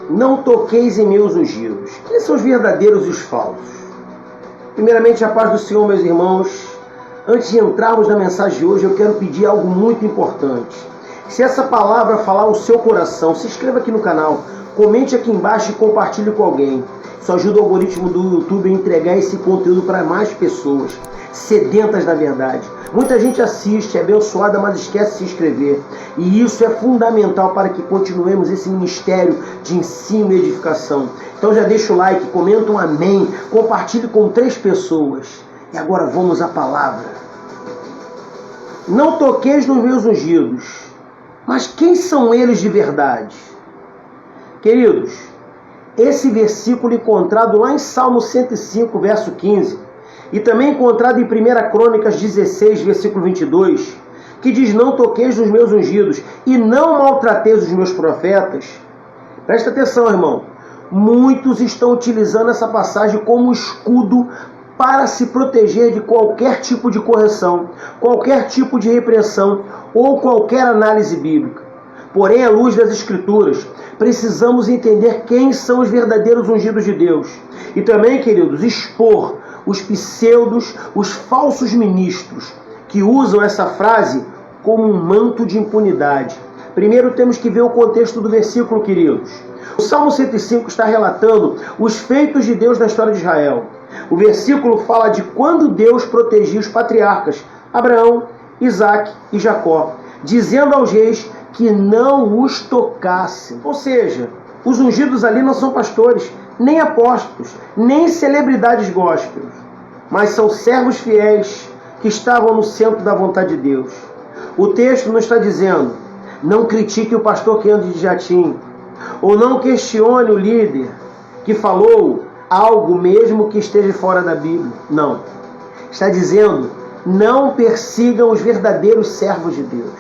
Não toqueis em meus ungidos. Quem são os verdadeiros e os falsos? Primeiramente, a paz do Senhor, meus irmãos. Antes de entrarmos na mensagem de hoje, eu quero pedir algo muito importante. Se essa palavra falar o seu coração, se inscreva aqui no canal, comente aqui embaixo e compartilhe com alguém. Isso ajuda o algoritmo do YouTube a entregar esse conteúdo para mais pessoas sedentas da verdade. Muita gente assiste, é abençoada, mas esquece de se inscrever. E isso é fundamental para que continuemos esse ministério de ensino e edificação. Então já deixa o like, comenta um amém, compartilhe com 3 pessoas. E agora vamos à palavra. Não toqueis nos meus ungidos. Mas quem são eles de verdade? Queridos, esse versículo encontrado lá em Salmo 105, verso 15, e também encontrado em 1 Crônicas 16, versículo 22, que diz: não toqueis nos meus ungidos e não maltrateis os meus profetas. Presta atenção, irmão. Muitos estão utilizando essa passagem como escudo para se proteger de qualquer tipo de correção, qualquer tipo de repreensão ou qualquer análise bíblica. Porém, à luz das Escrituras, precisamos entender quem são os verdadeiros ungidos de Deus. E também, queridos, expor os pseudos, os falsos ministros que usam essa frase como um manto de impunidade. Primeiro temos que ver o contexto do versículo, queridos. O Salmo 105 está relatando os feitos de Deus na história de Israel. O versículo fala de quando Deus protegia os patriarcas, Abraão, Isaac e Jacó, dizendo aos reis que não os tocassem. Ou seja, os ungidos ali não são pastores, nem apóstolos, nem celebridades gospel, mas são servos fiéis que estavam no centro da vontade de Deus. O texto não está dizendo: não critique o pastor que anda de jatinho, ou não questione o líder que falou algo mesmo que esteja fora da Bíblia. Não. Está dizendo: não persigam os verdadeiros servos de Deus.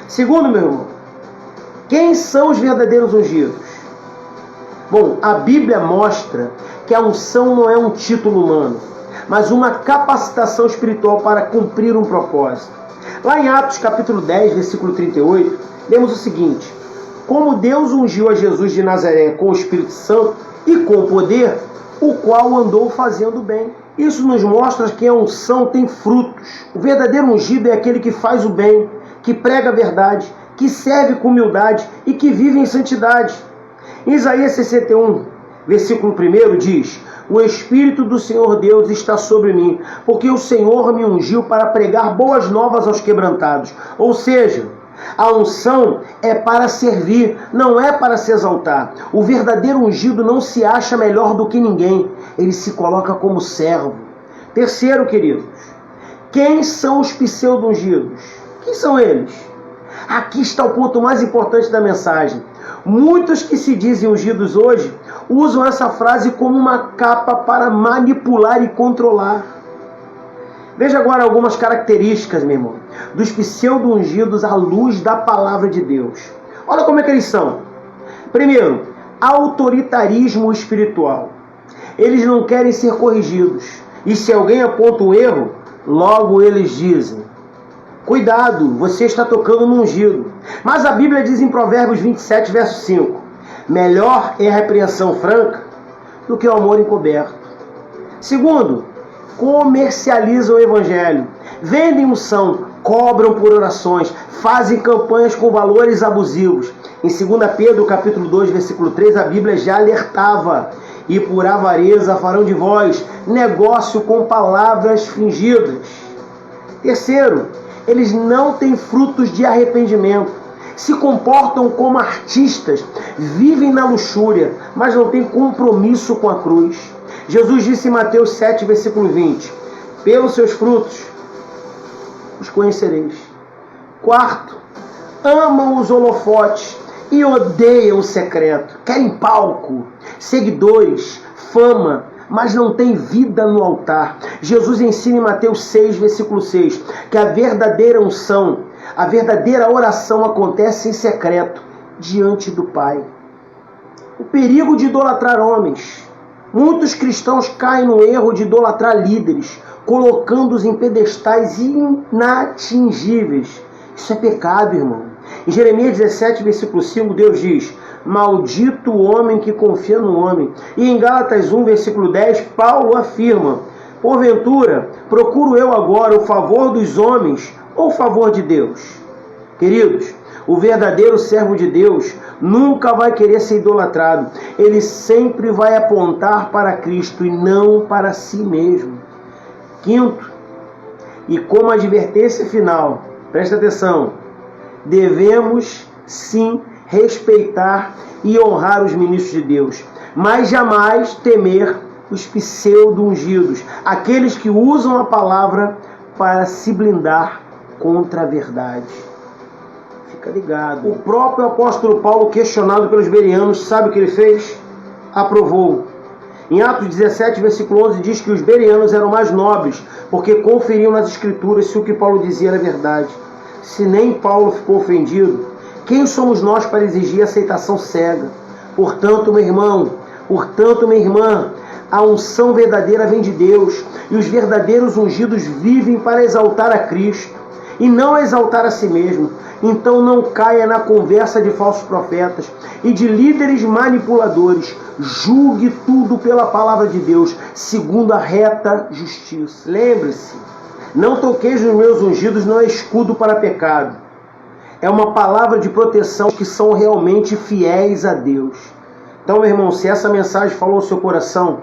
Segundo, meu irmão, quem são os verdadeiros ungidos? Bom, a Bíblia mostra que a unção não é um título humano, mas uma capacitação espiritual para cumprir um propósito. Lá em Atos capítulo 10, versículo 38, lemos o seguinte: como Deus ungiu a Jesus de Nazaré com o Espírito Santo e com poder, o qual andou fazendo bem. Isso nos mostra que a unção tem frutos. O verdadeiro ungido é aquele que faz o bem, que prega a verdade, que serve com humildade e que vive em santidade. Em Isaías 61, versículo 1 diz: o Espírito do Senhor Deus está sobre mim, porque o Senhor me ungiu para pregar boas novas aos quebrantados. Ou seja, a unção é para servir, não é para se exaltar. O verdadeiro ungido não se acha melhor do que ninguém, ele se coloca como servo. Terceiro, queridos, quem são os pseudo-ungidos? Quem são eles? Aqui está o ponto mais importante da mensagem. Muitos que se dizem ungidos hoje usam essa frase como uma capa para manipular e controlar. Veja agora algumas características, meu irmão, dos pseudo-ungidos à luz da palavra de Deus. Olha como é que eles são. Primeiro, autoritarismo espiritual. Eles não querem ser corrigidos. E se alguém aponta um erro, logo eles dizem: cuidado, você está tocando no ungido. Mas a Bíblia diz em Provérbios 27, verso 5, melhor é a repreensão franca do que o amor encoberto. Segundo, comercializam o evangelho, vendem unção, cobram por orações, fazem campanhas com valores abusivos. Em 2 Pedro capítulo 2, versículo 3, a Bíblia já alertava: e por avareza farão de vós negócio com palavras fingidas. Terceiro, eles não têm frutos de arrependimento, se comportam como artistas, vivem na luxúria, mas não têm compromisso com a cruz. Jesus disse em Mateus 7, versículo 20, pelos seus frutos os conhecereis. Quarto, amam os holofotes e odeiam o secreto, querem palco, seguidores, fama, mas não tem vida no altar. Jesus ensina em Mateus 6, versículo 6, que a verdadeira unção, a verdadeira oração acontece em secreto, diante do Pai. O perigo de idolatrar homens. Muitos cristãos caem no erro de idolatrar líderes, colocando-os em pedestais inatingíveis. Isso é pecado, irmão. Em Jeremias 17, versículo 5, Deus diz: maldito o homem que confia no homem. E em Gálatas 1, versículo 10, Paulo afirma: porventura, procuro eu agora o favor dos homens ou o favor de Deus? Queridos, o verdadeiro servo de Deus nunca vai querer ser idolatrado. Ele sempre vai apontar para Cristo e não para si mesmo. Quinto, e como advertência final, presta atenção, devemos sim respeitar e honrar os ministros de Deus, mas jamais temer os pseudo-ungidos, aqueles que usam a palavra para se blindar contra a verdade. Fica ligado. O próprio apóstolo Paulo, questionado pelos bereanos, sabe o que ele fez? Aprovou. Em Atos 17, versículo 11, diz que os bereanos eram mais nobres, porque conferiam nas escrituras se o que Paulo dizia era verdade. Se nem Paulo ficou ofendido, quem somos nós para exigir aceitação cega? Portanto, meu irmão, minha irmã, a unção verdadeira vem de Deus, e os verdadeiros ungidos vivem para exaltar a Cristo, e não exaltar a si mesmo. Então não caia na conversa de falsos profetas e de líderes manipuladores. Julgue tudo pela palavra de Deus, segundo a reta justiça. Lembre-se, não toqueis nos meus ungidos não é escudo para pecado. É uma palavra de proteção que são realmente fiéis a Deus. Então, meu irmão, se essa mensagem falou ao seu coração,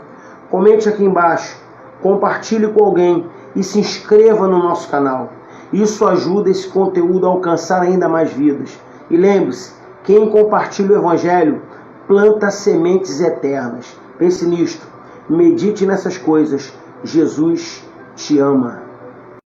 comente aqui embaixo, compartilhe com alguém e se inscreva no nosso canal. Isso ajuda esse conteúdo a alcançar ainda mais vidas. E lembre-se, quem compartilha o Evangelho planta sementes eternas. Pense nisto, medite nessas coisas. Jesus te ama.